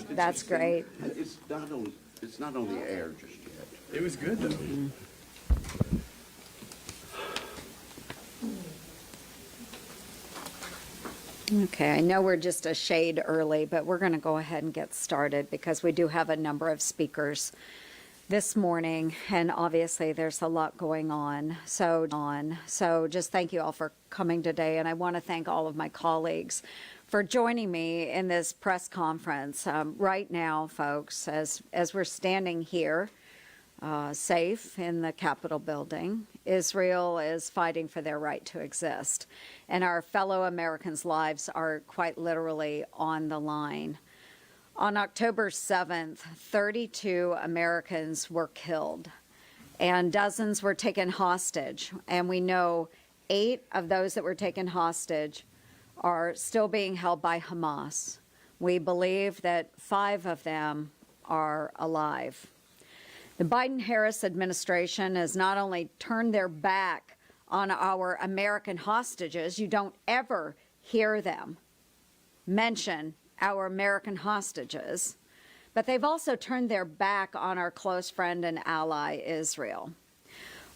That's great. It's not on the air just yet. It was good though. Okay, I know we're just a shade early, but we're going to go ahead and get started because we do have a number of speakers this morning, and obviously there's a lot going on. So just thank you all for coming today, and I want to thank all of my colleagues for joining me in this press conference. Right now, folks, as we're standing here safe in the Capitol building, Israel is fighting for their right to exist, and our fellow Americans' lives are quite literally on the line. On October 7th, 32 Americans were killed and dozens were taken hostage. And we know 8 of those that were taken hostage are still being held by Hamas. We believe that 5 of them are alive. The Biden-Harris administration has not only turned their back on our American hostages, you don't ever hear them mention our American hostages, but they've also turned their back on our close friend and ally, Israel.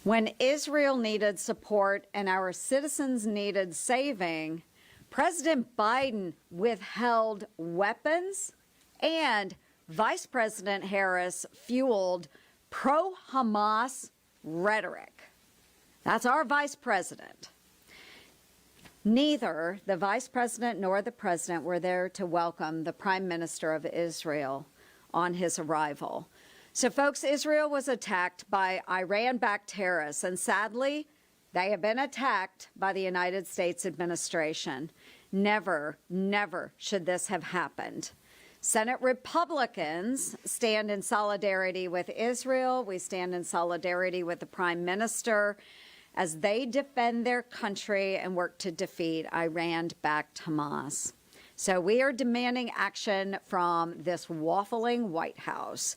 When Israel needed support and our citizens needed saving, President Biden withheld weapons, and Vice President Harris fueled pro-Hamas rhetoric. That's our vice president. Neither the vice president nor the president were there to welcome the prime minister of Israel on his arrival. So, folks, Israel was attacked by Iran-backed terrorists, and sadly, they have been attacked by the United States administration. Never, never should this have happened. Senate Republicans stand in solidarity with Israel. We stand in solidarity with the prime minister as they defend their country and work to defeat Iran-backed Hamas. So we are demanding action from this waffling White House.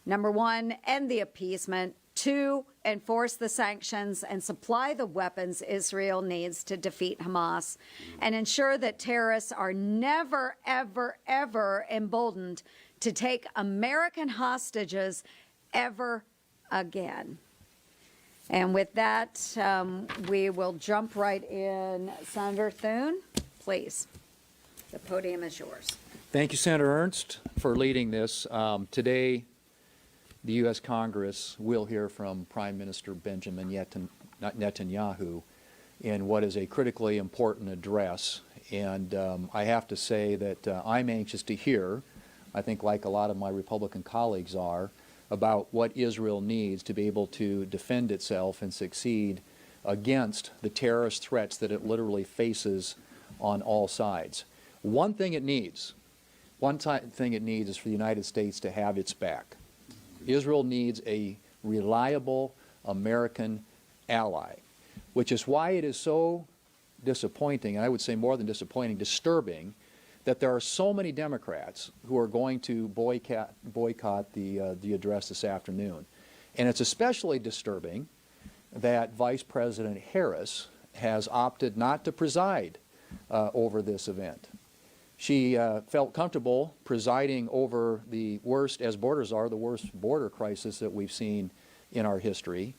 Number 1, end the appeasement. 2, enforce the sanctions and supply the weapons Israel needs to defeat Hamas, and ensure that terrorists are never, ever, ever emboldened to take American hostages ever again. And with that, we will jump right in. Senator Thune, please. The podium is yours. Thank you, Senator Ernst, for leading this. Today, the U.S. Congress will hear from Prime Minister Benjamin Netanyahu in what is a critically important address. And I have to say that I'm anxious to hear, I think like a lot of my Republican colleagues are, about what Israel needs to be able to defend itself and succeed against the terrorist threats that it literally faces on all sides. One thing it needs is for the United States to have its back. Israel needs a reliable American ally, which is why it is so disappointing, and I would say more than disappointing, disturbing, that there are so many Democrats who are going to boycott the address this afternoon. And it's especially disturbing that Vice President Harris has opted not to preside over this event. She felt comfortable presiding over the worst, as borders are, the worst border crisis that we've seen in our history.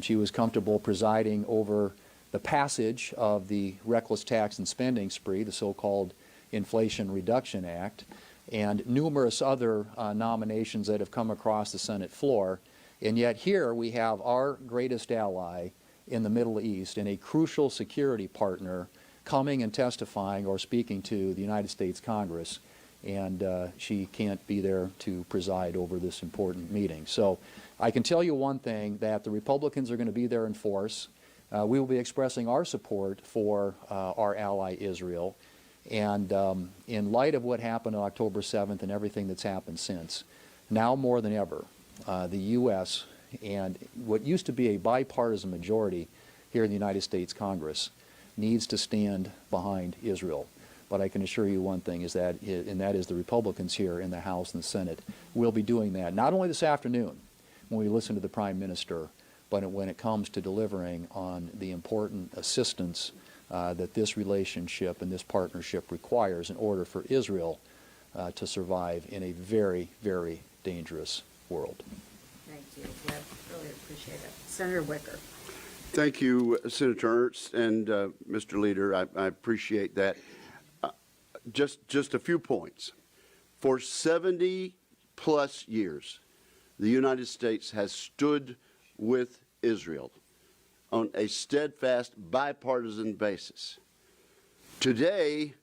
She was comfortable presiding over the passage of the reckless tax and spending spree, the so-called Inflation Reduction Act, and numerous other nominations that have come across the Senate floor. And yet here we have our greatest ally in the Middle East and a crucial security partner coming and testifying or speaking to the United States Congress, and she can't be there to preside over this important meeting. So I can tell you one thing, that the Republicans are going to be there in force. We will be expressing our support for our ally Israel. And in light of what happened on October 7th and everything that's happened since, now more than ever, the U.S. and what used to be a bipartisan majority here in the United States Congress needs to stand behind Israel. But I can assure you one thing is that, and that is the Republicans here in the House and the Senate will be doing that, not only this afternoon when we listen to the Prime Minister, but when it comes to delivering on the important assistance that this relationship and this partnership requires in order for Israel to survive in a very, very dangerous world. Thank you, Webb. Really appreciate it. Senator Wicker. Thank you, Senator Ernst and Mr. Leader. I appreciate that. Just a few points. For 70-plus years, the United States has stood with Israel on a steadfast bipartisan basis. Today,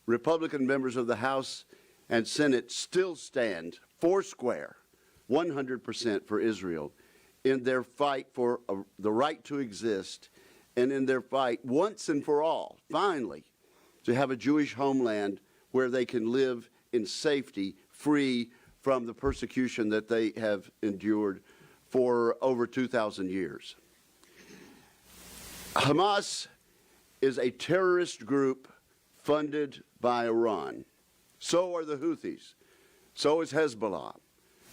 Republican members of the House and Senate still stand foursquare, 100% for Israel in their fight for the right to exist, and in their fight once and for all, finally, to have a Jewish homeland where they can live in safety, free from the persecution that they have endured for over 2,000 years. Hamas is a terrorist group funded by Iran. So are the Houthis. So is Hezbollah.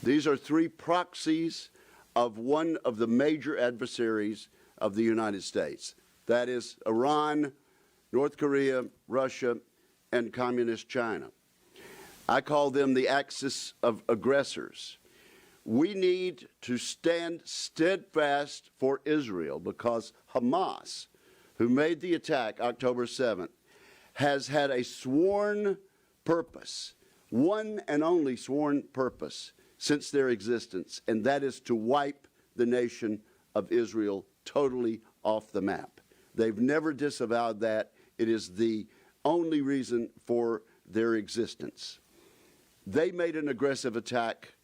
These are three proxies of one of the major adversaries of the United States. That is Iran, North Korea, Russia, and Communist China. I call them the axis of aggressors. We need to stand steadfast for Israel because Hamas, who made the attack October 7th, has had a sworn purpose, one and only sworn purpose since their existence, and that is to wipe the nation of Israel totally off the map. They've never disavowed that. It is the only reason for their existence. They made an aggressive attack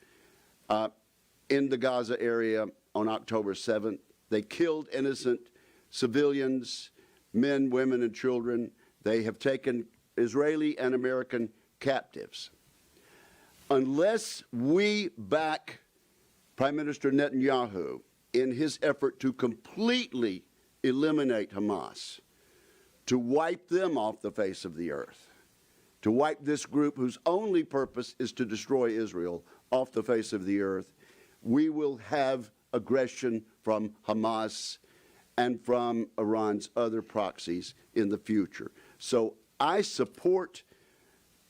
in the Gaza area on October 7th. They killed innocent civilians, men, women, and children. They have taken Israeli and American captives. Unless we back Prime Minister Netanyahu in his effort to completely eliminate Hamas, to wipe them off the face of the earth, to wipe this group whose only purpose is to destroy Israel off the face of the earth, we will have aggression from Hamas and from Iran's other proxies in the future. So I support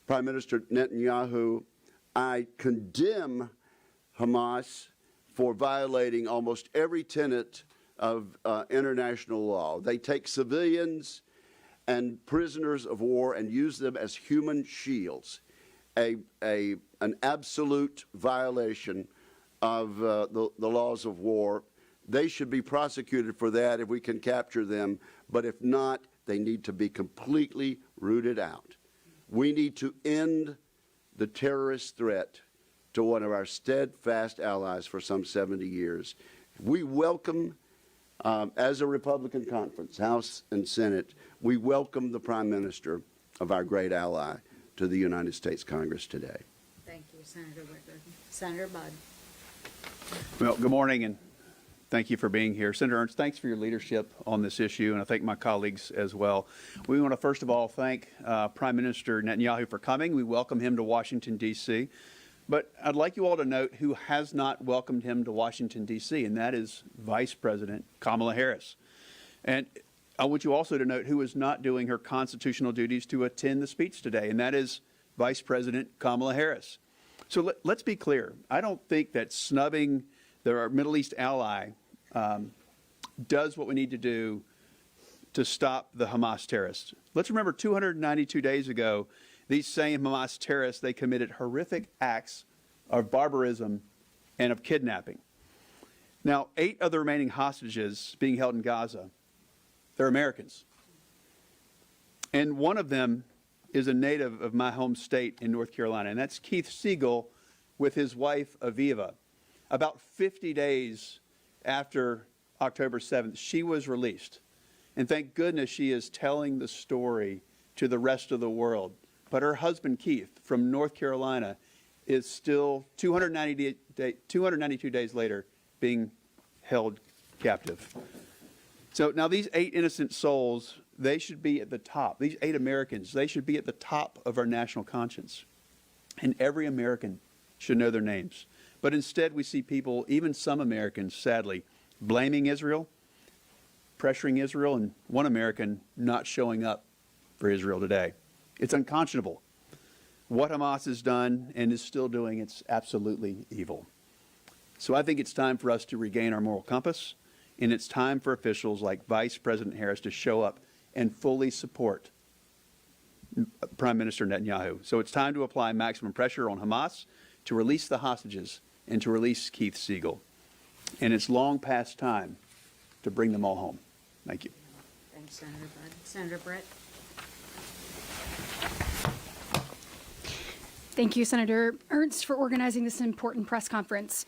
Prime Minister Netanyahu. I condemn Hamas for violating almost every tenet of international law. They take civilians and prisoners of war and use them as human shields, an absolute violation of the laws of war. They should be prosecuted for that if we can capture them, but if not, they need to be completely rooted out. We need to end the terrorist threat to one of our steadfast allies for some 70 years. We welcome, as a Republican conference, House and Senate, we welcome the Prime Minister of our great ally to the United States Congress today. Thank you, Senator Wicker. Senator Budd. Well, good morning, and thank you for being here. Senator Ernst, thanks for your leadership on this issue, and I thank my colleagues as well. We want to first of all thank Prime Minister Netanyahu for coming. We welcome him to Washington, D.C., but I'd like you all to note who has not welcomed him to Washington, D.C., and that is Vice President Kamala Harris. And I want you also to note who is not doing her constitutional duties to attend the speech today, and that is Vice President Kamala Harris. So let's be clear. I don't think that snubbing our Middle East ally does what we need to do to stop the Hamas terrorists. Let's remember 292 days ago, these same Hamas terrorists, they committed horrific acts of barbarism and of kidnapping. Now, 8 of the remaining hostages being held in Gaza, they're Americans. And one of them is a native of my home state in North Carolina, and that's Keith Siegel with his wife, Aviva. About 50 days after October 7th, she was released. And thank goodness she is telling the story to the rest of the world. But her husband, Keith, from North Carolina, is still 292 days later being held captive. So now these 8 innocent souls, they should be at the top. These 8 Americans, they should be at the top of our national conscience. And every American should know their names. But instead we see people, even some Americans, sadly, blaming Israel, pressuring Israel, and one American not showing up for Israel today. It's unconscionable. What Hamas has done and is still doing, it's absolutely evil. So I think it's time for us to regain our moral compass, and it's time for officials like Vice President Harris to show up and fully support Prime Minister Netanyahu. So it's time to apply maximum pressure on Hamas to release the hostages and to release Keith Siegel. And it's long past time to bring them all home. Thank you. Thanks, Senator Budd. Senator Britt? Thank you, Senator Ernst, for organizing this important press conference.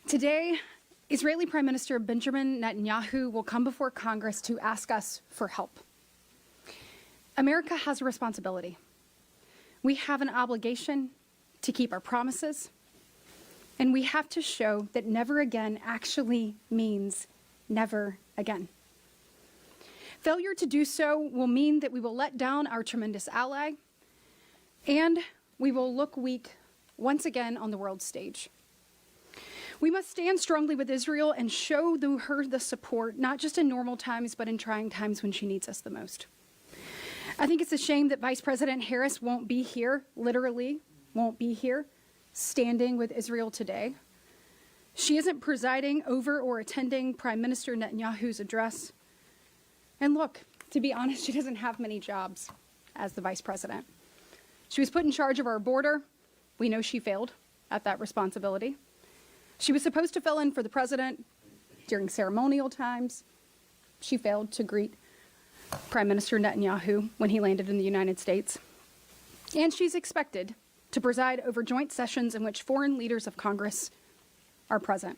Today, Israeli Prime Minister Benjamin Netanyahu will come before Congress to ask us for help. America has a responsibility. We have an obligation to keep our promises, and we have to show that never again actually means never again. Failure to do so will mean that we will let down our tremendous ally, and we will look weak once again on the world stage. We must stand strongly with Israel and show her the support, not just in normal times, but in trying times when she needs us the most. I think it's a shame that Vice President Harris won't be here, literally won't be here, standing with Israel today. She isn't presiding over or attending Prime Minister Netanyahu's address. And look, to be honest, she doesn't have many jobs as the Vice President. She was put in charge of our border. We know she failed at that responsibility. She was supposed to fill in for the president during ceremonial times. She failed to greet Prime Minister Netanyahu when he landed in the United States. And she's expected to preside over joint sessions in which foreign leaders of Congress are present.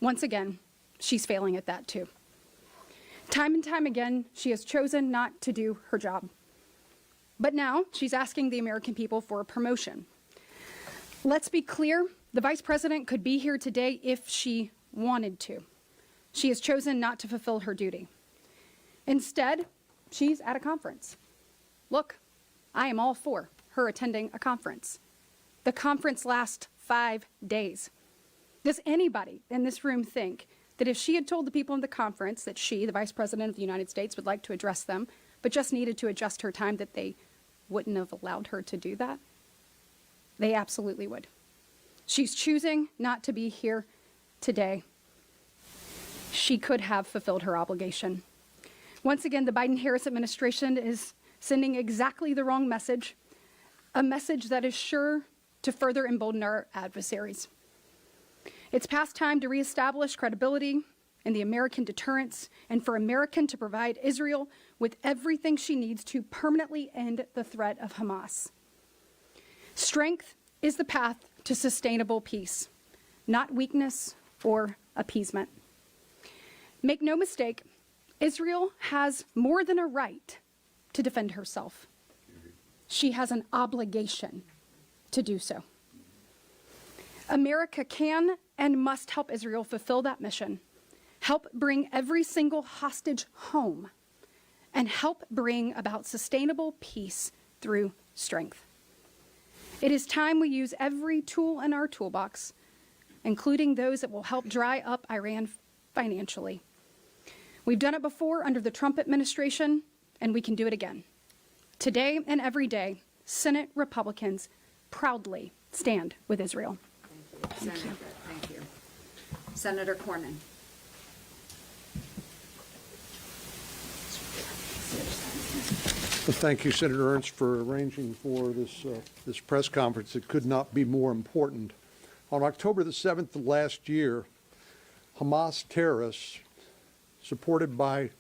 Once again, she's failing at that too. Time and time again, she has chosen not to do her job. But now she's asking the American people for a promotion. Let's be clear, the Vice President could be here today if she wanted to. She has chosen not to fulfill her duty. Instead, she's at a conference. Look, I am all for her attending a conference. The conference lasts 5 days. Does anybody in this room think that if she had told the people in the conference that she, the Vice President of the United States, would like to address them, but just needed to adjust her time, that they wouldn't have allowed her to do that? They absolutely would. She's choosing not to be here today. She could have fulfilled her obligation. Once again, the Biden-Harris administration is sending exactly the wrong message, a message that is sure to further embolden our adversaries. It's past time to reestablish credibility in the American deterrence and for America to provide Israel with everything she needs to permanently end the threat of Hamas. Strength is the path to sustainable peace, not weakness or appeasement. Make no mistake, Israel has more than a right to defend herself. She has an obligation to do so. America can and must help Israel fulfill that mission, help bring every single hostage home, and help bring about sustainable peace through strength. It is time we use every tool in our toolbox, including those that will help dry up Iran financially. We've done it before under the Trump administration, and we can do it again. Today and every day, Senate Republicans proudly stand with Israel. Thank you. Senator, thank you. Senator Cornyn. Well, thank you, Senator Ernst, for arranging for this press conference. It could not be more important. On October the 7th of last year, Hamas terrorists, supported by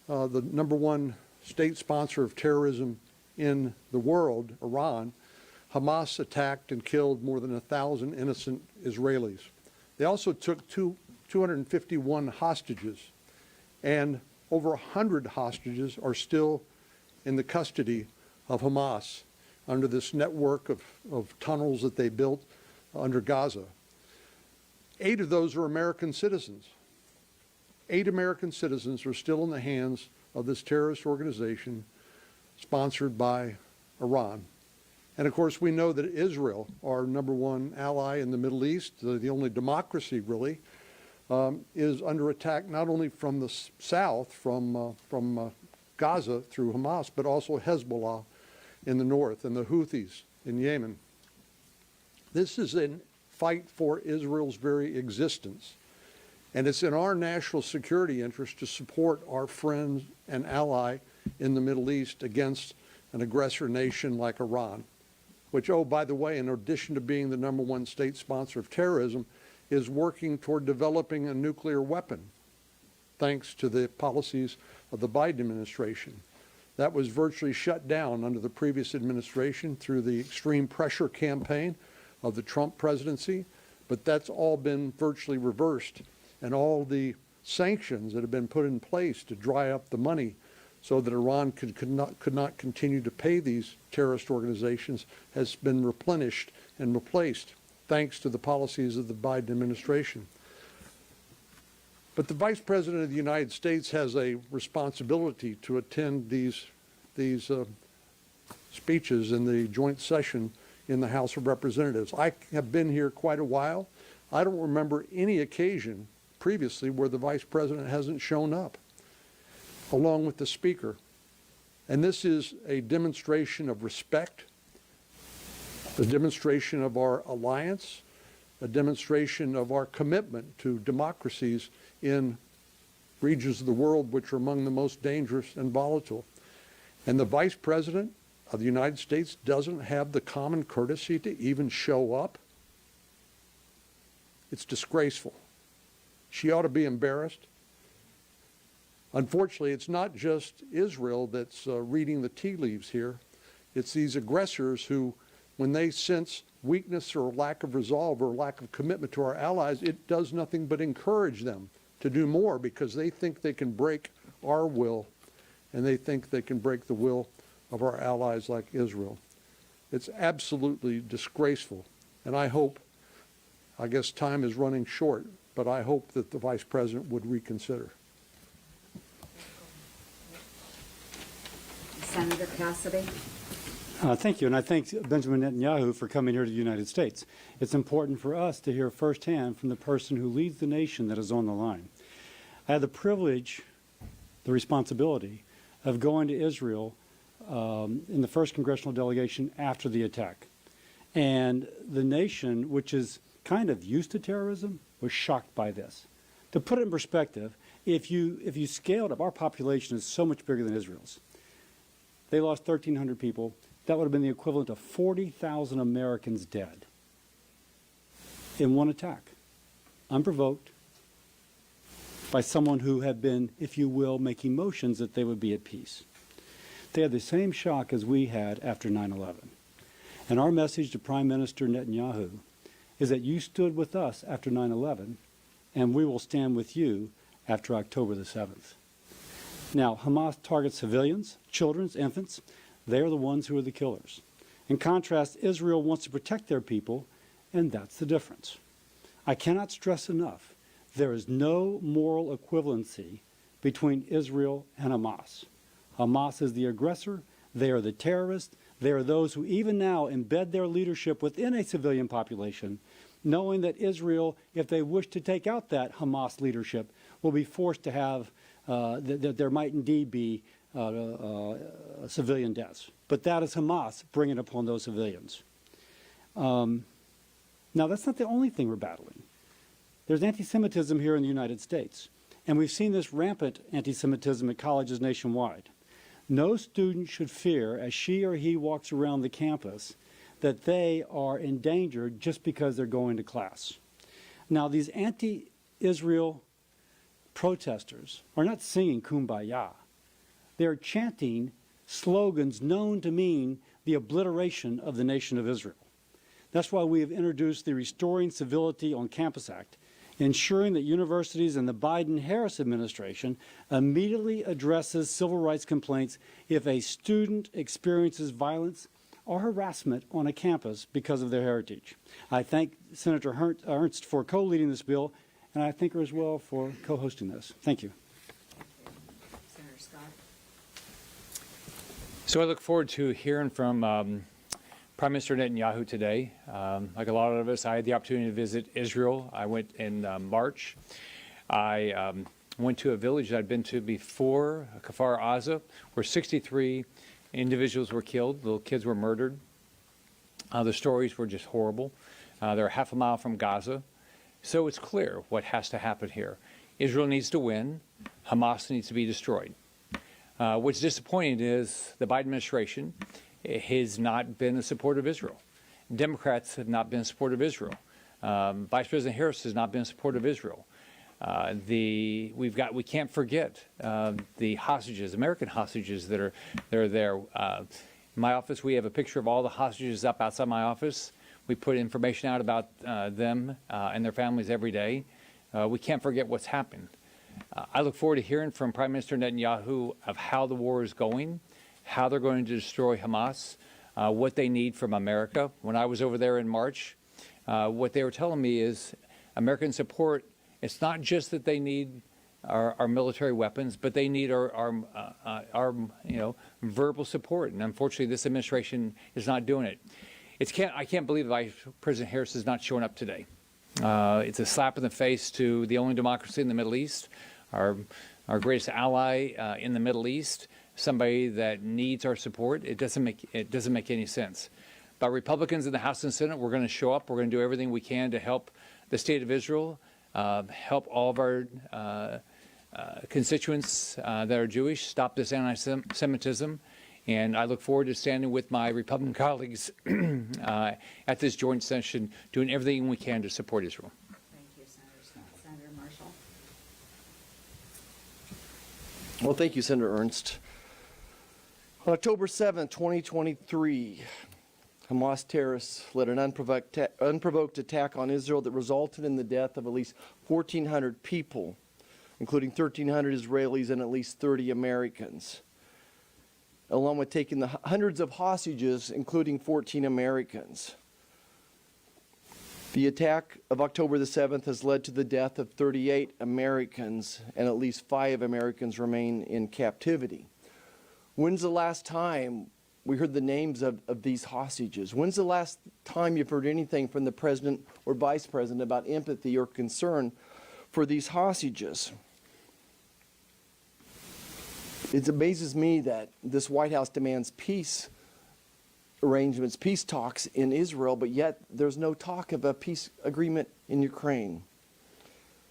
the #1 state sponsor of terrorism in the world, Iran, Hamas attacked and killed more than 1,000 innocent Israelis. They also took 251 hostages, and over 100 hostages are still in the custody of Hamas under this network of tunnels that they built under Gaza. 8 of those are American citizens. 8 American citizens are still in the hands of this terrorist organization sponsored by Iran. And of course, we know that Israel, our #1 ally in the Middle East, the only democracy really, is under attack not only from the south, from Gaza through Hamas, but also Hezbollah in the north and the Houthis in Yemen. This is a fight for Israel's very existence. And it's in our national security interest to support our friend and ally in the Middle East against an aggressor nation like Iran, which, oh, by the way, in addition to being the #1 state sponsor of terrorism, is working toward developing a nuclear weapon, thanks to the policies of the Biden administration. That was virtually shut down under the previous administration through the extreme pressure campaign of the Trump presidency, but that's all been virtually reversed, and all the sanctions that have been put in place to dry up the money so that Iran could not continue to pay these terrorist organizations has been replenished and replaced, thanks to the policies of the Biden administration. But the Vice President of the United States has a responsibility to attend these speeches in the joint session in the House of Representatives. I have been here quite a while. I don't remember any occasion previously where the Vice President hasn't shown up, along with the Speaker. And this is a demonstration of respect, a demonstration of our alliance, a demonstration of our commitment to democracies in regions of the world which are among the most dangerous and volatile. And the Vice President of the United States doesn't have the common courtesy to even show up. It's disgraceful. She ought to be embarrassed. Unfortunately, it's not just Israel that's reading the tea leaves here. It's these aggressors who, when they sense weakness or lack of resolve or lack of commitment to our allies, it does nothing but encourage them to do more, because they think they can break our will, and they think they can break the will of our allies like Israel. It's absolutely disgraceful. And I hope, I guess time is running short, but I hope that the Vice President would reconsider. Senator Cassidy. Thank you, and I thank Benjamin Netanyahu for coming here to the United States. It's important for us to hear firsthand from the person who leads the nation that is on the line. I had the privilege, the responsibility, of going to Israel in the first congressional delegation after the attack. And the nation, which is kind of used to terrorism, was shocked by this. To put it in perspective, if you scaled up, our population is so much bigger than Israel's. They lost 1,300 people. That would have been the equivalent of 40,000 Americans dead in one attack, unprovoked, by someone who had been, if you will, making motions that they would be at peace. They had the same shock as we had after 9/11. And our message to Prime Minister Netanyahu is that you stood with us after 9/11, and we will stand with you after October the 7th. Now, Hamas targets civilians, children, infants. They are the ones who are the killers. In contrast, Israel wants to protect their people, and that's the difference. I cannot stress enough, there is no moral equivalency between Israel and Hamas. Hamas is the aggressor, they are the terrorists, they are those who even now embed their leadership within a civilian population, knowing that Israel, if they wish to take out that Hamas leadership, will be forced to have, that there might indeed be civilian deaths. But that is Hamas bringing upon those civilians. Now, that's not the only thing we're battling. There's anti-Semitism here in the United States, and we've seen this rampant anti-Semitism at colleges nationwide. No student should fear, as she or he walks around the campus, that they are endangered just because they're going to class. Now, these Israel protesters are not singing Kumbaya. They are chanting slogans known to mean the obliteration of the nation of Israel. That's why we have introduced the Restoring Civility on Campus Act, ensuring that universities and the Biden-Harris administration immediately addresses civil rights complaints if a student experiences violence or harassment on a campus because of their heritage. I thank Senator Ernst for co-leading this bill, and I thank her as well for co-hosting this. Thank you. Senator Scott. So I look forward to hearing from Prime Minister Netanyahu today. Like a lot of us, I had the opportunity to visit Israel. I went in March. I went to a village that I'd been to before, Kfar Aza, where 63 individuals were killed. Little kids were murdered. The stories were just horrible. They're half a mile from Gaza. So it's clear what has to happen here. Israel needs to win. Hamas needs to be destroyed. What's disappointing is the Biden administration has not been in support of Israel. Democrats have not been in support of Israel. Vice President Harris has not been in support of Israel. We can't forget the hostages, American hostages that are there. In my office, we have a picture of all the hostages up outside my office. We put information out about them and their families every day. We can't forget what's happened. I look forward to hearing from Prime Minister Netanyahu of how the war is going, how they're going to destroy Hamas, what they need from America. When I was over there in March, what they were telling me is American support. It's not just that they need our military weapons, but they need our verbal support. And unfortunately, this administration is not doing it. I can't believe Vice President Harris is not showing up today. It's a slap in the face to the only democracy in the Middle East, our greatest ally in the Middle East, somebody that needs our support. It doesn't make any sense. But Republicans in the House and Senate, we're going to show up. We're going to do everything we can to help the state of Israel, help all of our constituents that are Jewish, stop this anti-Semitism. And I look forward to standing with my Republican colleagues at this joint session, doing everything we can to support Israel. Thank you, Senator Scott. Senator Marshall. Well, thank you, Senator Ernst. On October 7, 2023, Hamas terrorists led an unprovoked attack on Israel that resulted in the death of at least 1,400 people, including 1,300 Israelis and at least 30 Americans, along with taking the hundreds of hostages, including 14 Americans. The attack of October the 7th has led to the death of 38 Americans, and at least 5 Americans remain in captivity. When's the last time we heard the names of these hostages? When's the last time you've heard anything from the president or vice president about empathy or concern for these hostages? It amazes me that this White House demands peace arrangements, peace talks in Israel, but yet there's no talk of a peace agreement in Ukraine.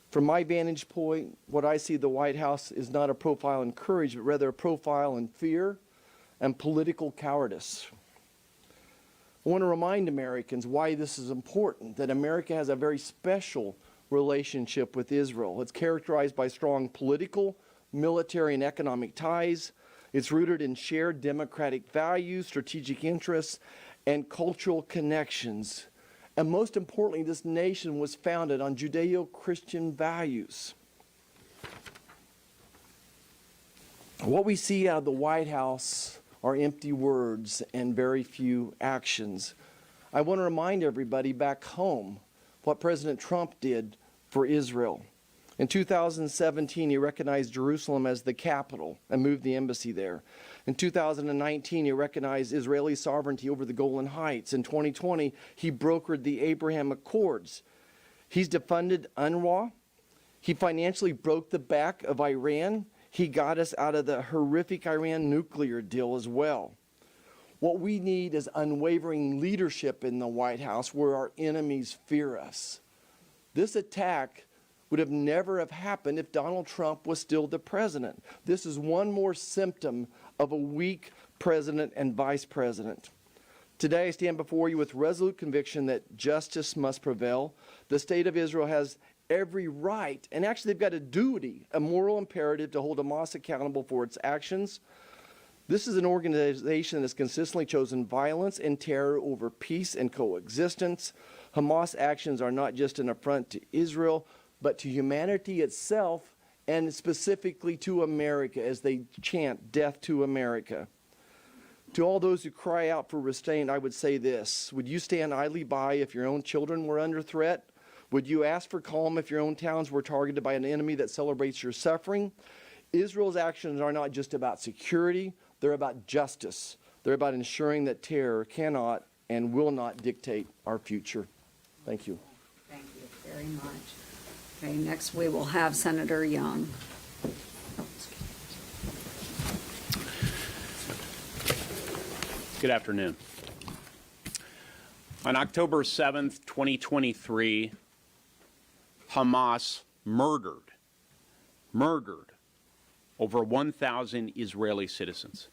From my vantage point, what I see the White House is not a profile in courage, but rather a profile in fear and political cowardice. I want to remind Americans why this is important, that America has a very special relationship with Israel. It's characterized by strong political, military, and economic ties. It's rooted in shared democratic values, strategic interests, and cultural connections. And most importantly, this nation was founded on Judeo-Christian values. What we see out of the White House are empty words and very few actions. I want to remind everybody back home what President Trump did for Israel. In 2017, he recognized Jerusalem as the capital and moved the embassy there. In 2019, he recognized Israeli sovereignty over the Golan Heights. In 2020, he brokered the Abraham Accords. He's defunded UNRWA. He financially broke the back of Iran. He got us out of the horrific Iran nuclear deal as well. What we need is unwavering leadership in the White House where our enemies fear us. This attack would have never have happened if Donald Trump was still the president. This is one more symptom of a weak president and vice president. Today I stand before you with resolute conviction that justice must prevail. The state of Israel has every right, and actually they've got a duty, a moral imperative to hold Hamas accountable for its actions. This is an organization that's consistently chosen violence and terror over peace and coexistence. Hamas actions are not just an affront to Israel, but to humanity itself, and specifically to America as they chant death to America. To all those who cry out for restraint, I would say this: would you stand idly by if your own children were under threat? Would you ask for calm if your own towns were targeted by an enemy that celebrates your suffering? Israel's actions are not just about security, they're about justice. They're about ensuring that terror cannot and will not dictate our future. Thank you. Thank you very much. Okay, next we will have Senator Young. Good afternoon. On October 7th, 2023, Hamas murdered over 1,000 Israeli citizens.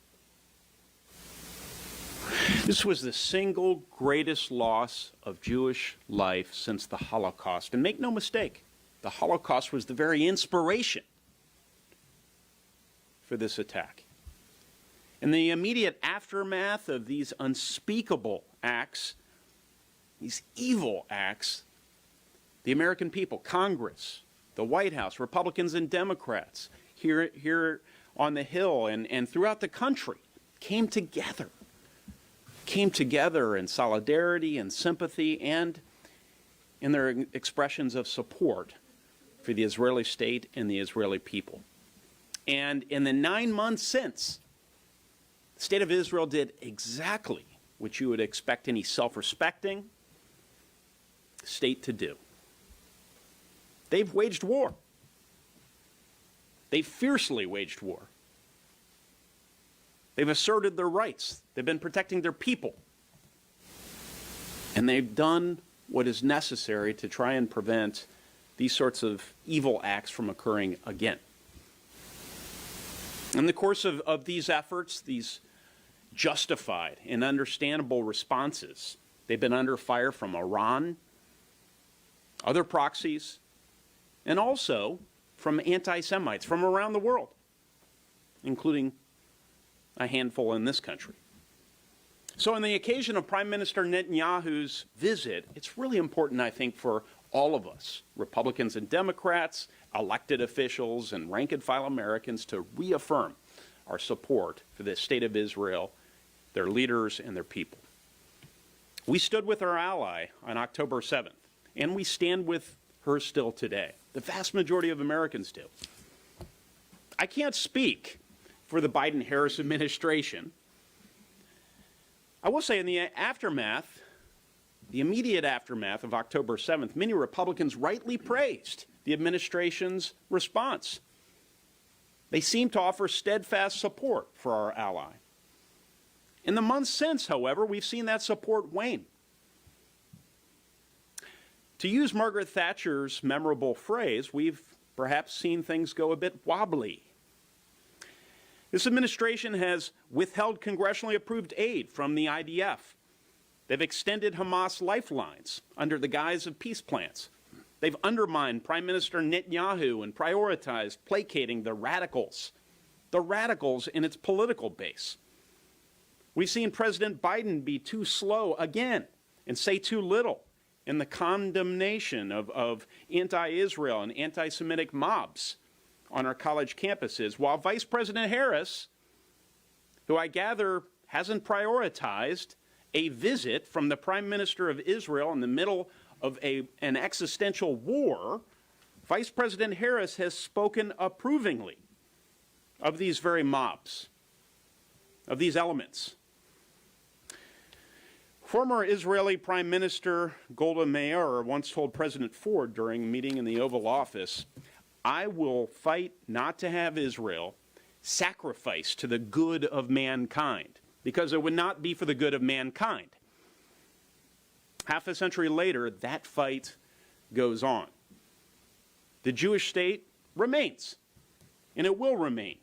This was the single greatest loss of Jewish life since the Holocaust. And make no mistake, the Holocaust was the very inspiration for this attack. In the immediate aftermath of these unspeakable acts, these evil acts, the American people, Congress, the White House, Republicans and Democrats, here on the Hill and throughout the country, came together in solidarity and sympathy and in their expressions of support for the Israeli state and the Israeli people. And in the 9 months since, the state of Israel did exactly what you would expect any self-respecting state to do. They've waged war. They've fiercely waged war. They've asserted their rights. They've been protecting their people. And they've done what is necessary to try and prevent these sorts of evil acts from occurring again. In the course of these efforts, these justified and understandable responses, they've been under fire from Iran, other proxies, and also from anti-Semites from around the world, including a handful in this country. So on the occasion of Prime Minister Netanyahu's visit, it's really important, I think, for all of us, Republicans and Democrats, elected officials, and rank-and-file Americans, to reaffirm our support for the state of Israel, their leaders, and their people. We stood with our ally on October 7th, and we stand with her still today. The vast majority of Americans do. I can't speak for the Biden-Harris administration. I will say in the aftermath, the immediate aftermath of October 7th, many Republicans rightly praised the administration's response. They seem to offer steadfast support for our ally. In the months since, however, we've seen that support wane. To use Margaret Thatcher's memorable phrase, we've perhaps seen things go a bit wobbly. This administration has withheld congressionally approved aid from the IDF. They've extended Hamas lifelines under the guise of peace plans. They've undermined Prime Minister Netanyahu and prioritized placating the radicals in its political base. We've seen President Biden be too slow again and say too little in the condemnation of anti-Israel and anti-Semitic mobs on our college campuses, while Vice President Harris, who I gather hasn't prioritized a visit from the Prime Minister of Israel in the middle of an existential war, Vice President Harris has spoken approvingly of these very mobs, of these elements. Former Israeli Prime Minister Golda Meir once told President Ford during a meeting in the Oval Office, "I will fight not to have Israel sacrificed to the good of mankind, because it would not be for the good of mankind." Half a century later, that fight goes on. The Jewish state remains, and it will remain.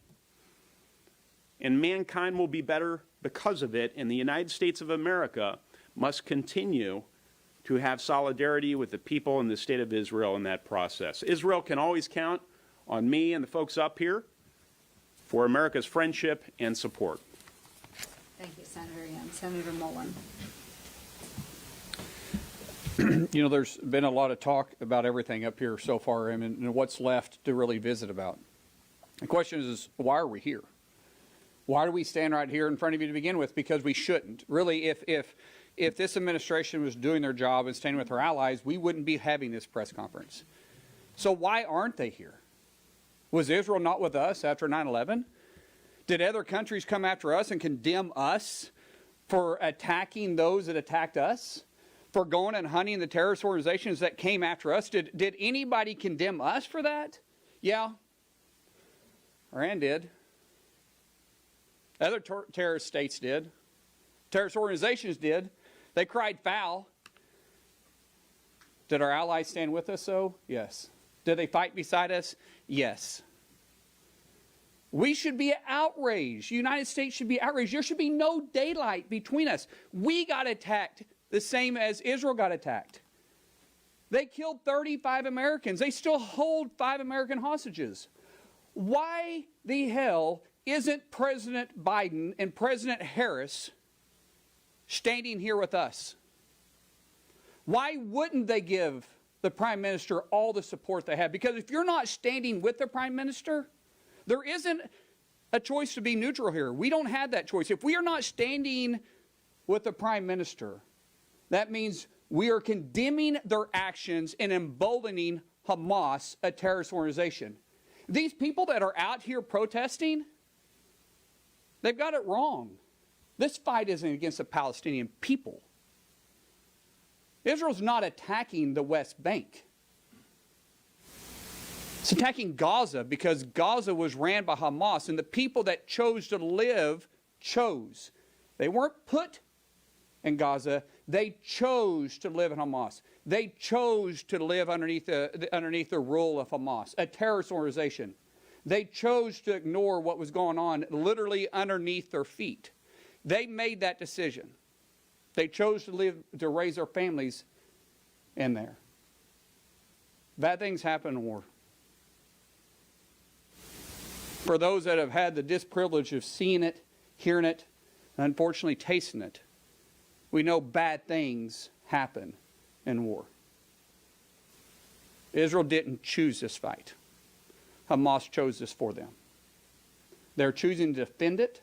And mankind will be better because of it, and the United States of America must continue to have solidarity with the people in the state of Israel in that process. Israel can always count on me and the folks up here for America's friendship and support. Thank you, Senator Young. Senator Mullen. You know, there's been a lot of talk about everything up here so far, and what's left to really visit about. The question is, why are we here? Why do we stand right here in front of you to begin with? Because we shouldn't. Really, if this administration was doing their job and standing with our allies, we wouldn't be having this press conference. So why aren't they here? Was Israel not with us after 9/11? Did other countries come after us and condemn us for attacking those that attacked us? For going and hunting the terrorist organizations that came after us? Did anybody condemn us for that? Yeah. Iran did. Other terrorist states did. Terrorist organizations did. They cried foul. Did our allies stand with us, though? Yes. Did they fight beside us? Yes. We should be outraged. The United States should be outraged. There should be no daylight between us. We got attacked the same as Israel got attacked. They killed 35 Americans. They still hold 5 American hostages. Why the hell isn't President Biden and President Harris standing here with us? Why wouldn't they give the Prime Minister all the support they have? Because if you're not standing with the Prime Minister, there isn't a choice to be neutral here. We don't have that choice. If we are not standing with the Prime Minister, that means we are condemning their actions and emboldening Hamas, a terrorist organization. These people that are out here protesting, they've got it wrong. This fight isn't against the Palestinian people. Israel's not attacking the West Bank. It's attacking Gaza because Gaza was ran by Hamas, and the people that chose to live chose. They weren't put in Gaza. They chose to live in Hamas. They chose to live underneath the rule of Hamas, a terrorist organization. They chose to ignore what was going on literally underneath their feet. They made that decision. They chose to raise their families in there. Bad things happen in war. For those that have had the disprivilege of seeing it, hearing it, and unfortunately tasting it, we know bad things happen in war. Israel didn't choose this fight. Hamas chose this for them. They're choosing to defend it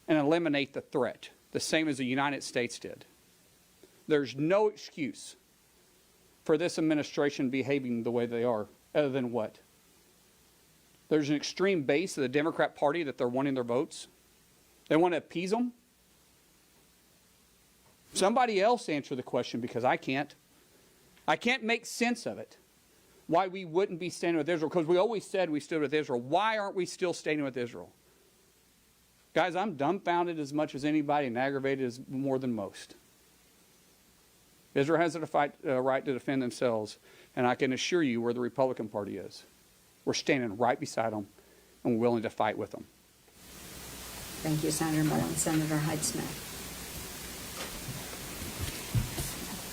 and eliminate the threat, the same as the United States did. There's no excuse for this administration behaving the way they are, other than what? There's an extreme base of the Democrat Party that they're wanting their votes. They want to appease them. Somebody else answer the question, because I can't. I can't make sense of it. Why we wouldn't be standing with Israel, because we always said we stood with Israel. Why aren't we still standing with Israel? Guys, I'm dumbfounded as much as anybody and aggravated as more than most. Israel has a right to defend themselves, and I can assure you where the Republican Party is. We're standing right beside them and willing to fight with them. Thank you, Senator Mullen. Senator Hyde-Smith.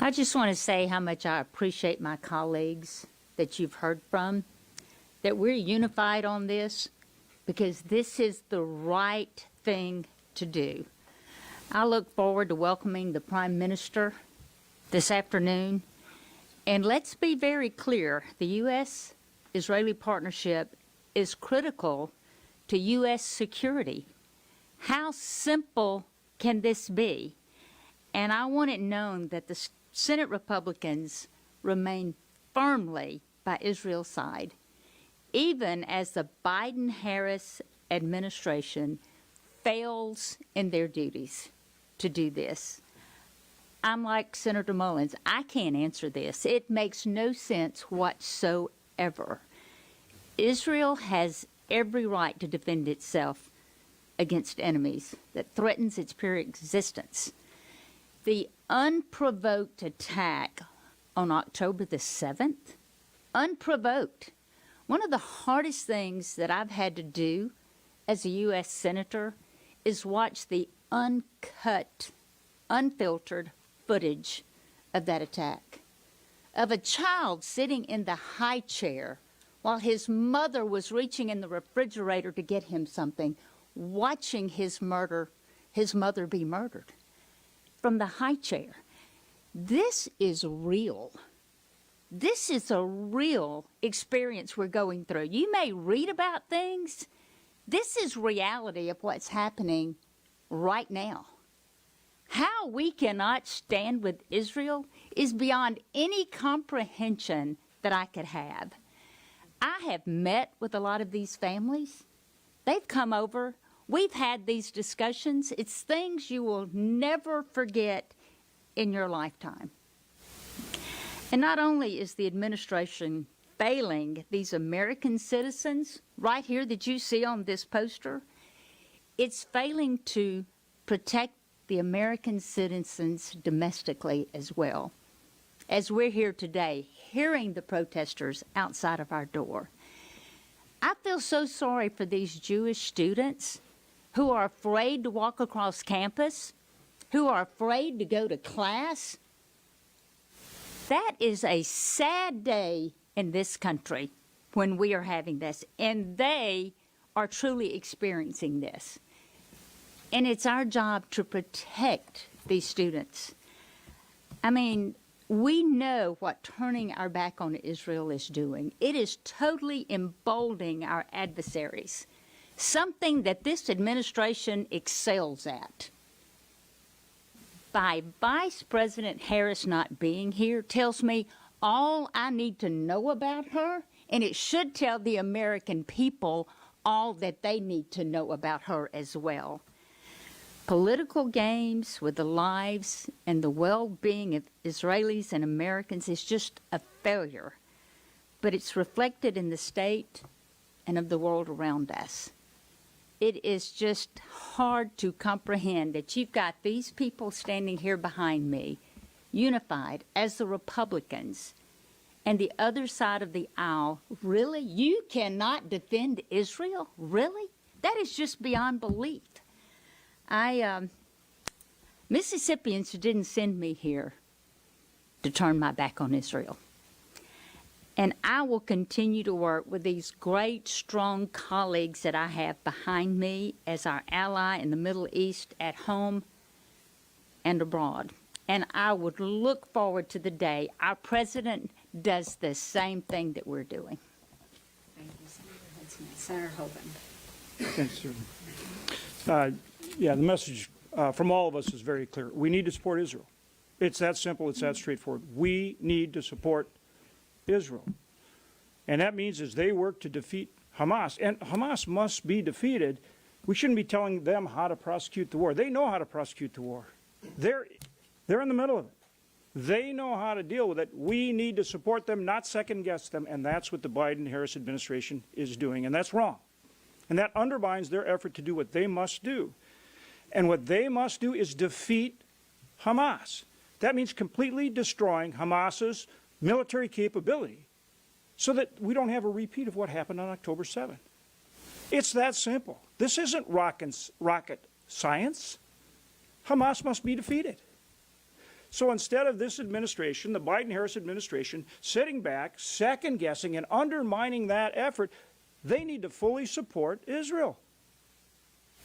I just want to say how much I appreciate my colleagues that you've heard from, that we're unified on this, because this is the right thing to do. I look forward to welcoming the Prime Minister this afternoon. And let's be very clear, the U.S.-Israeli partnership is critical to U.S. security. How simple can this be? And I want it known that the Senate Republicans remain firmly by Israel's side, even as the Biden-Harris administration fails in their duties to do this. I'm like Senator Mullins. I can't answer this. It makes no sense whatsoever. Israel has every right to defend itself against enemies that threatens its very existence. The unprovoked attack on October the 7th, unprovoked. One of the hardest things that I've had to do as a U.S. Senator is watch the uncut, unfiltered footage of that attack, of a child sitting in the high chair while his mother was reaching in the refrigerator to get him something, watching his mother be murdered from the high chair. This is real. This is a real experience we're going through. You may read about things. This is reality of what's happening right now. How we cannot stand with Israel is beyond any comprehension that I could have. I have met with a lot of these families. They've come over. We've had these discussions. It's things you will never forget in your lifetime. And not only is the administration failing these American citizens right here that you see on this poster, it's failing to protect the American citizens domestically as well. As we're here today, hearing the protesters outside of our door. I feel so sorry for these Jewish students who are afraid to walk across campus, who are afraid to go to class. That is a sad day in this country when we are having this, and they are truly experiencing this. And it's our job to protect these students. I mean, we know what turning our back on Israel is doing. It is totally emboldening our adversaries, something that this administration excels at. By Vice President Harris not being here tells me all I need to know about her, and it should tell the American people all that they need to know about her as well. Political games with the lives and the well-being of Israelis and Americans is just a failure, but it's reflected in the state and of the world around us. It is just hard to comprehend that you've got these people standing here behind me, unified as the Republicans, and the other side of the aisle. Really? You cannot defend Israel? Really? That is just beyond belief. Mississippians didn't send me here to turn my back on Israel. And I will continue to work with these great, strong colleagues that I have behind me as our ally in the Middle East, at home and abroad. And I would look forward to the day our president does the same thing that we're doing. Thank you, Senator Hoban. Thanks, sir. Yeah, the message from all of us is very clear. We need to support Israel. It's that simple. It's that straightforward. We need to support Israel. And that means as they work to defeat Hamas, and Hamas must be defeated, we shouldn't be telling them how to prosecute the war. They know how to prosecute the war. They're in the middle of it. They know how to deal with it. We need to support them, not second-guess them, and that's what the Biden-Harris administration is doing, and that's wrong. And that undermines their effort to do what they must do. And what they must do is defeat Hamas. That means completely destroying Hamas's military capability so that we don't have a repeat of what happened on October 7th. It's that simple. This isn't rocket science. Hamas must be defeated. So instead of this administration, the Biden-Harris administration, sitting back, second-guessing, and undermining that effort, they need to fully support Israel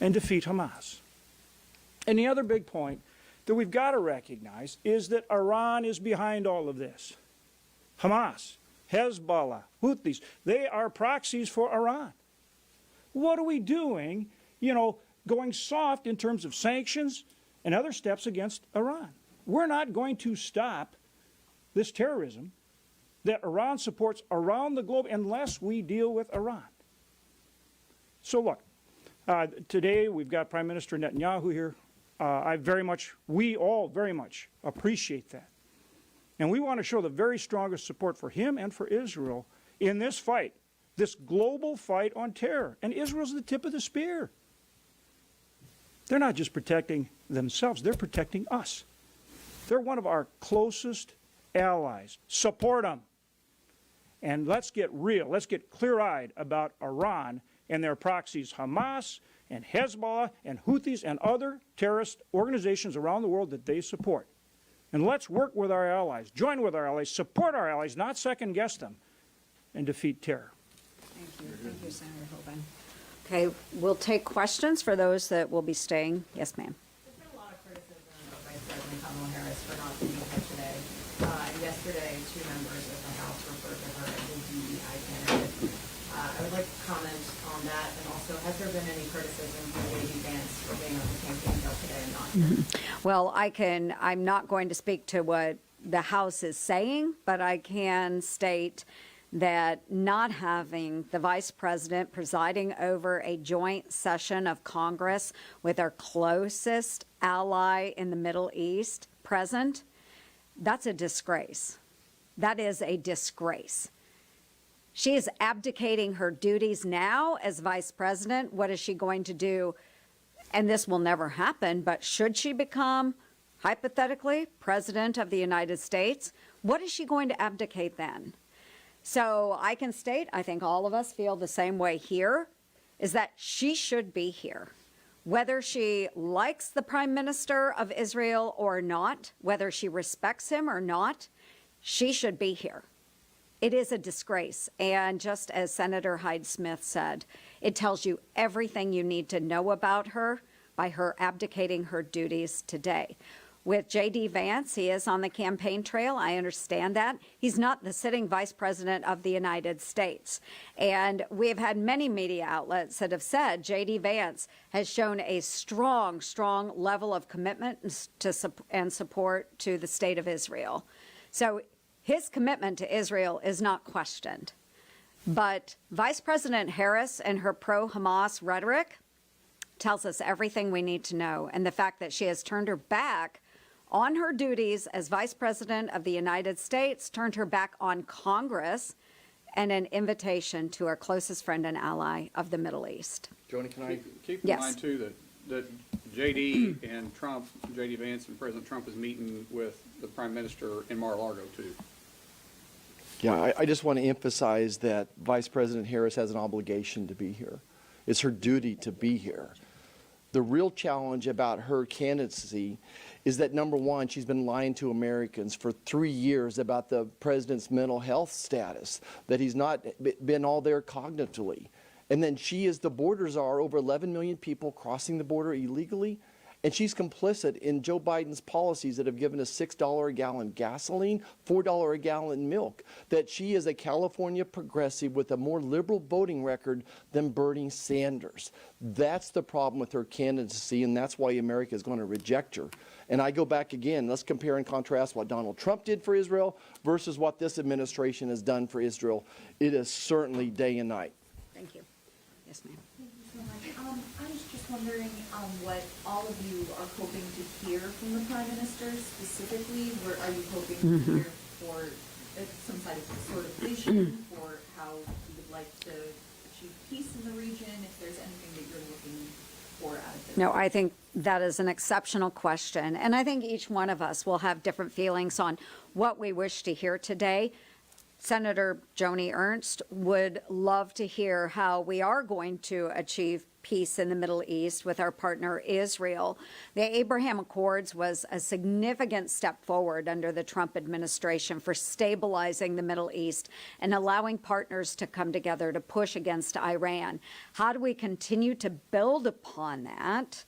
and defeat Hamas. And the other big point that we've got to recognize is that Iran is behind all of this. Hamas, Hezbollah, Houthis, they are proxies for Iran. What are we doing, going soft in terms of sanctions and other steps against Iran? We're not going to stop this terrorism that Iran supports around the globe unless we deal with Iran. So look, today we've got Prime Minister Netanyahu here. We all very much appreciate that. And we want to show the very strongest support for him and for Israel in this fight, this global fight on terror. And Israel's the tip of the spear. They're not just protecting themselves, they're protecting us. They're one of our closest allies. Support them. And let's get real. Let's get clear-eyed about Iran and their proxies, Hamas and Hezbollah and Houthis and other terrorist organizations around the world that they support. And let's work with our allies, join with our allies, support our allies, not second guess them, and defeat terror. Thank you, Senator Hoban. Okay, we'll take questions for those that will be staying. Yes, ma'am. There's been a lot of criticism of Vice President Kamala Harris for not being here today. Yesterday, 2 members of the House referred to her as a DEI candidate. I would like to comment on that, and also, has there been any criticism from J.D. Vance for being on the campaign trail today and not here? Well, I'm not going to speak to what the House is saying, but I can state that not having the Vice President presiding over a joint session of Congress with our closest ally in the Middle East present, that's a disgrace. That is a disgrace. She is abdicating her duties now as Vice President. What is she going to do? And this will never happen, but should she become, hypothetically, President of the United States, what is she going to abdicate then? So I can state, I think all of us feel the same way here, is that she should be here. Whether she likes the Prime Minister of Israel or not, whether she respects him or not, she should be here. It is a disgrace. And just as Senator Hyde-Smith said, it tells you everything you need to know about her by her abdicating her duties today. With J.D. Vance, he is on the campaign trail. I understand that. He's not the sitting Vice President of the United States. And we have had many media outlets that have said J.D. Vance has shown a strong, strong level of commitment and support to the state of Israel. So his commitment to Israel is not questioned. But Vice President Harris and her pro-Hamas rhetoric tells us everything we need to know. And the fact that she has turned her back on her duties as Vice President of the United States, turned her back on Congress, and an invitation to our closest friend and ally of the Middle East. Joni, can I? Keep in Yes. mind, too, that J.D. and Trump, J.D. Vance and President Trump is meeting with the Prime Minister in Mar-a-Lago, too. Yeah, I just want to emphasize that Vice President Harris has an obligation to be here. It's her duty to be here. The real challenge about her candidacy is that, number one, she's been lying to Americans for 3 years about the president's mental health status, that he's not been all there cognitively. And then she is the border czar, over 11 million people crossing the border illegally. And she's complicit in Joe Biden's policies that have given us $6 a gallon gasoline, $4 a gallon milk, that she is a California progressive with a more liberal voting record than Bernie Sanders. That's the problem with her candidacy, and that's why America is going to reject her. And I go back again, let's compare and contrast what Donald Trump did for Israel versus what this administration has done for Israel. It is certainly day and night. Thank you. Yes, ma'am. Thank you so much. I was just wondering what all of you are hoping to hear from the Prime Minister specifically. Where are you hoping to hear for some sort of vision for how he would like to achieve peace in the region? If there's anything that you're looking for out of this? No, I think that is an exceptional question. And I think each one of us will have different feelings on what we wish to hear today. Senator Joni Ernst would love to hear how we are going to achieve peace in the Middle East with our partner Israel. The Abraham Accords was a significant step forward under the Trump administration for stabilizing the Middle East and allowing partners to come together to push against Iran. How do we continue to build upon that,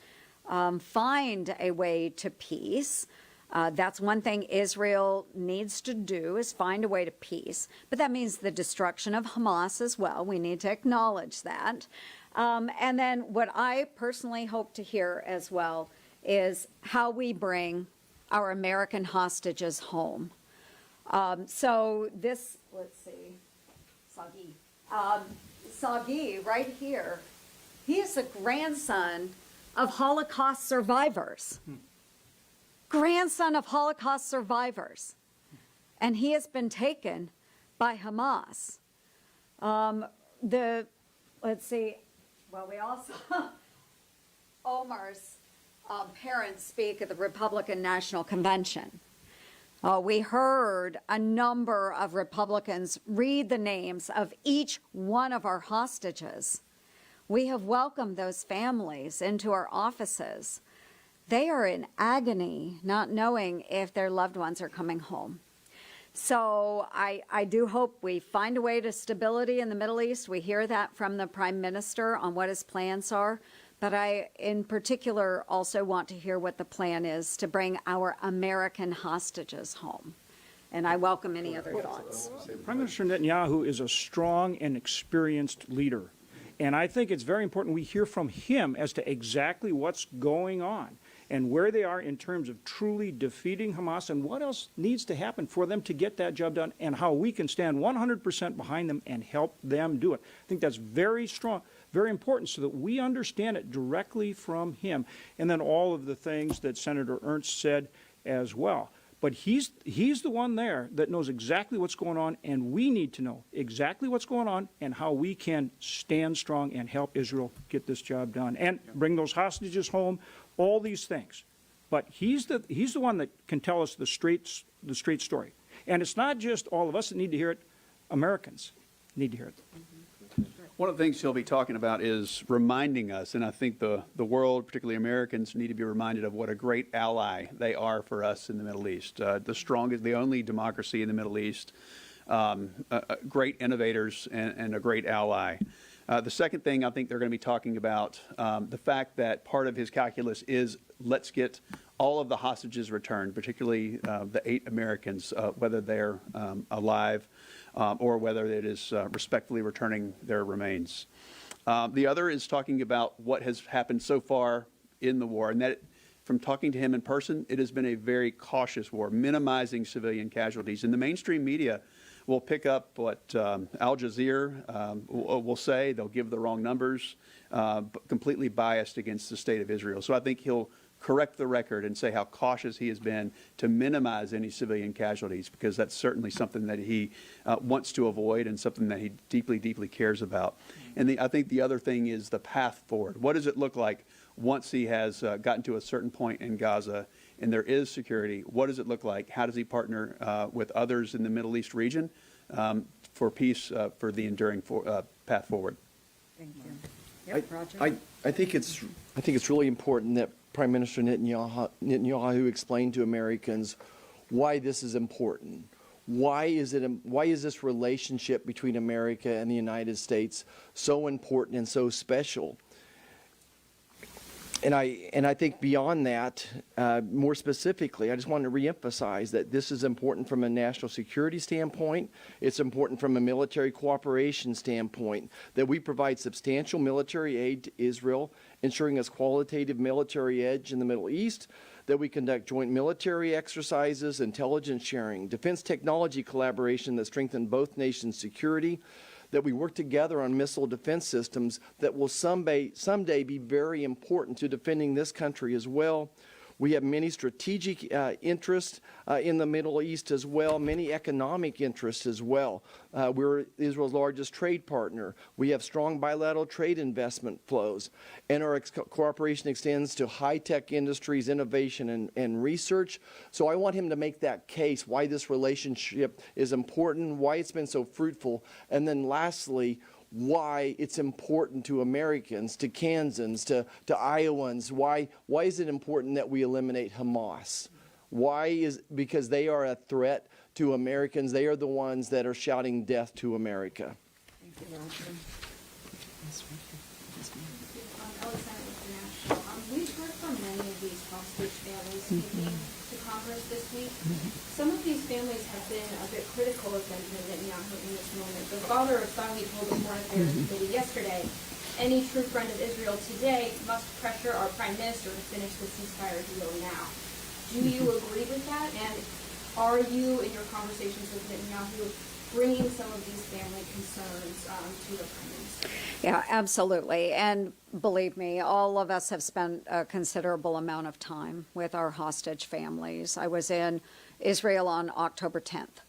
find a way to peace? That's one thing Israel needs to do, is find a way to peace. But that means the destruction of Hamas as well. We need to acknowledge that. And then what I personally hope to hear as well is how we bring our American hostages home. So this, let's see, Sagi, right here, he is the grandson of Holocaust survivors. Grandson of Holocaust survivors. And he has been taken by Hamas. Let's see, well, we also, Omar's parents speak at the Republican National Convention. We heard a number of Republicans read the names of each one of our hostages. We have welcomed those families into our offices. they are in agony not knowing if their loved ones are coming home. So I do hope we find a way to stability in the Middle East. We hear that from the Prime Minister on what his plans are. But I, in particular, also want to hear what the plan is to bring our American hostages home. And I welcome any other thoughts. Prime Minister Netanyahu is a strong and experienced leader. And I think it's very important we hear from him as to exactly what's going on and where they are in terms of truly defeating Hamas and what else needs to happen for them to get that job done and how we can stand 100% behind them and help them do it. I think that's very strong, very important so that we understand it directly from him. And then all of the things that Senator Ernst said as well. But he's the one there that knows exactly what's going on, and we need to know exactly what's going on and how we can stand strong and help Israel get this job done and bring those hostages home, all these things. But he's the one that can tell us the straight story. And it's not just all of us that need to hear it, Americans need to hear it. One of the things he'll be talking about is reminding us, and I think the world, particularly Americans, need to be reminded of what a great ally they are for us in the Middle East. The strongest, the only democracy in the Middle East, great innovators and a great ally. The second thing I think they're going to be talking about, the fact that part of his calculus is let's get all of the hostages returned, particularly the 8 Americans, whether they're alive or whether it is respectfully returning their remains. The other is talking about what has happened so far in the war, and that from talking to him in person, it has been a very cautious war, minimizing civilian casualties. And the mainstream media will pick up what Al Jazeera will say. They'll give the wrong numbers, completely biased against the state of Israel. So I think he'll correct the record and say how cautious he has been to minimize any civilian casualties, because that's certainly something that he wants to avoid and something that he deeply, deeply cares about. And I think the other thing is the path forward. What does it look like once he has gotten to a certain point in Gaza and there is security? What does it look like? How does he partner with others in the Middle East region for peace, for the enduring path forward? Thank you. Yep, Roger. I think it's really important that Prime Minister Netanyahu explained to Americans why this is important. Why is this relationship between America and the United States so important and so special? And I think beyond that, more specifically, I just want to reemphasize that this is important from a national security standpoint. It's important from a military cooperation standpoint, that we provide substantial military aid to Israel, ensuring us qualitative military edge in the Middle East, that we conduct joint military exercises, intelligence sharing, defense technology collaboration that strengthen both nations' security, that we work together on missile defense systems that will someday be very important to defending this country as well. We have many strategic interests in the Middle East as well, many economic interests as well. We're Israel's largest trade partner. We have strong bilateral trade investment flows. And our cooperation extends to high-tech industries, innovation, and research. So I want him to make that case, why this relationship is important, why it's been so fruitful, and then lastly, why it's important to Americans, to Kansans, to Iowans. Why is it important that we eliminate Hamas? Because they are a threat to Americans. They are the ones that are shouting death to America. Thank you, Roger. Alexander International. We've heard from many of these hostage families speaking to Congress this week. Some of these families have been a bit critical of Benjamin Netanyahu in this moment. The father of Sagi told the Foreign Affairs Committee yesterday, any true friend of Israel today must pressure our prime minister to finish the ceasefire deal now. Do you agree with that? And are you, in your conversations with Netanyahu, bringing some of these family concerns to the prime minister? Yeah, absolutely. And believe me, all of us have spent a considerable amount of time with our hostage families. I was in Israel on October 10th.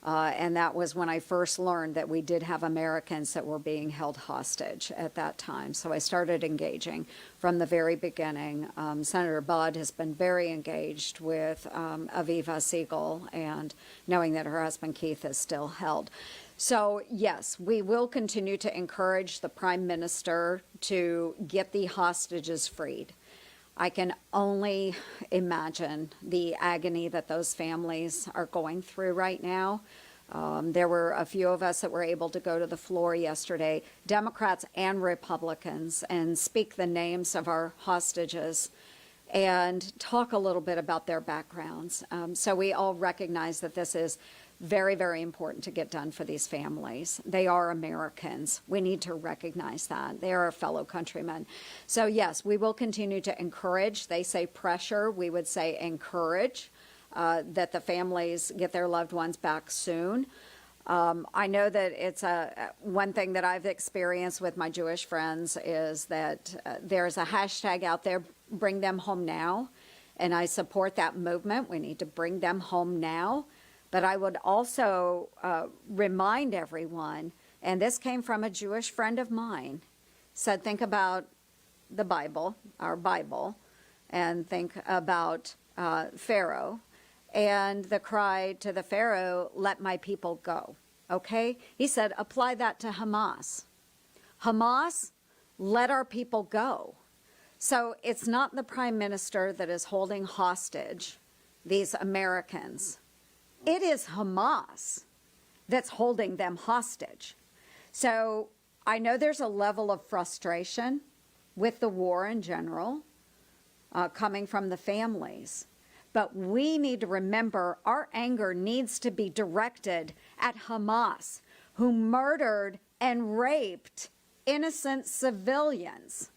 And that was when I first learned that we did have Americans that were being held hostage at that time. So I started engaging from the very beginning. Senator Budd has been very engaged with Aviva Siegel, and knowing that her husband Keith is still held. So yes, we will continue to encourage the Prime Minister to get the hostages freed. I can only imagine the agony that those families are going through right now. There were a few of us that were able to go to the floor yesterday, Democrats and Republicans, and speak the names of our hostages and talk a little bit about their backgrounds. So we all recognize that this is very, very important to get done for these families. They are Americans. We need to recognize that. They are our fellow countrymen. So yes, we will continue to encourage. They say pressure. We would say encourage that the families get their loved ones back soon. I know that it's one thing that I've experienced with my Jewish friends is that there's a hashtag out there, bring them home now. And I support that movement. We need to bring them home now. But I would also remind everyone, and this came from a Jewish friend of mine, said, think about the Bible, our Bible, and think about Pharaoh, and the cry to the Pharaoh, let my people go, okay? He said, apply that to Hamas. Hamas, let our people go. So it's not the prime minister that is holding hostage these Americans. It is Hamas that's holding them hostage. So I know there's a level of frustration with the war in general coming from the families. But we need to remember our anger needs to be directed at Hamas, who murdered and raped innocent civilians.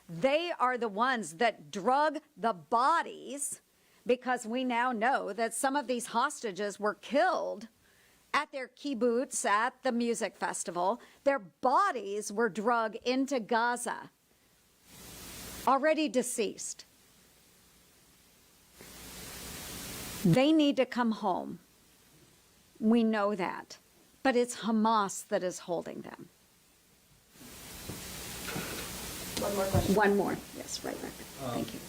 They are the ones that drug the bodies, because we now know that some of these hostages were killed at their kibbutz, at the music festival. Their bodies were drug into Gaza, already deceased. They need to come home. We know that. But it's Hamas that is holding them. One more question. One more. Yes, right back. Thank you.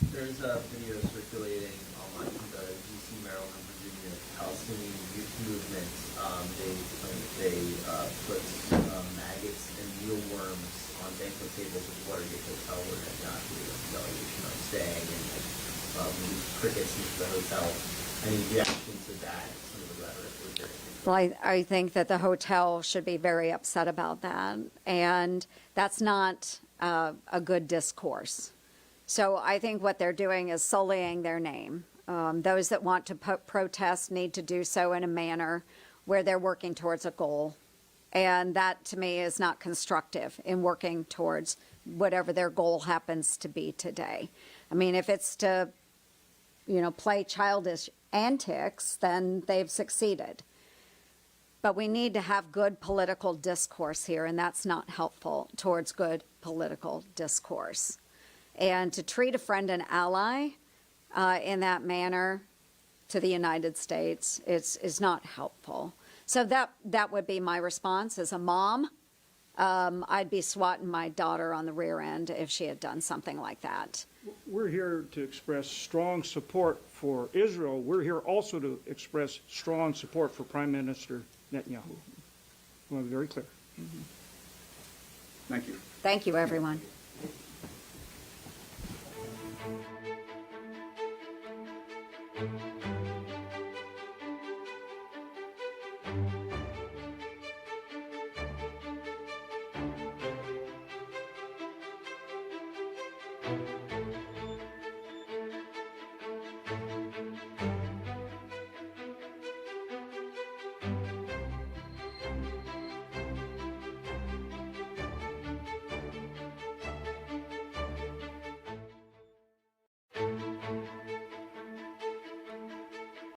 There's a video circulating online from the D.C., Maryland, Virginia Palestinian youth movement. They claim that they put maggots and mealworms on banquet tables at the Watergate Hotel where Netanyahu and the delegation are staying, and leave crickets into the hotel. Any reaction to that? Some of the rhetoric was very. Well, I think that the hotel should be very upset about that, and that's not a good discourse. So I think what they're doing is sullying their name. Those that want to protest need to do so in a manner where they're working towards a goal. And that, to me, is not constructive in working towards whatever their goal happens to be today. I mean, if it's to, play childish antics, then they've succeeded. But we need to have good political discourse here, and that's not helpful towards good political discourse. And to treat a friend and ally in that manner to the United States is not helpful. So that would be my response as a mom. I'd be swatting my daughter on the rear end if she had done something like that. We're here to express strong support for Israel. We're here also to express strong support for Prime Minister Netanyahu. I want to be very clear. Mm-hmm. Thank you. Thank you, everyone.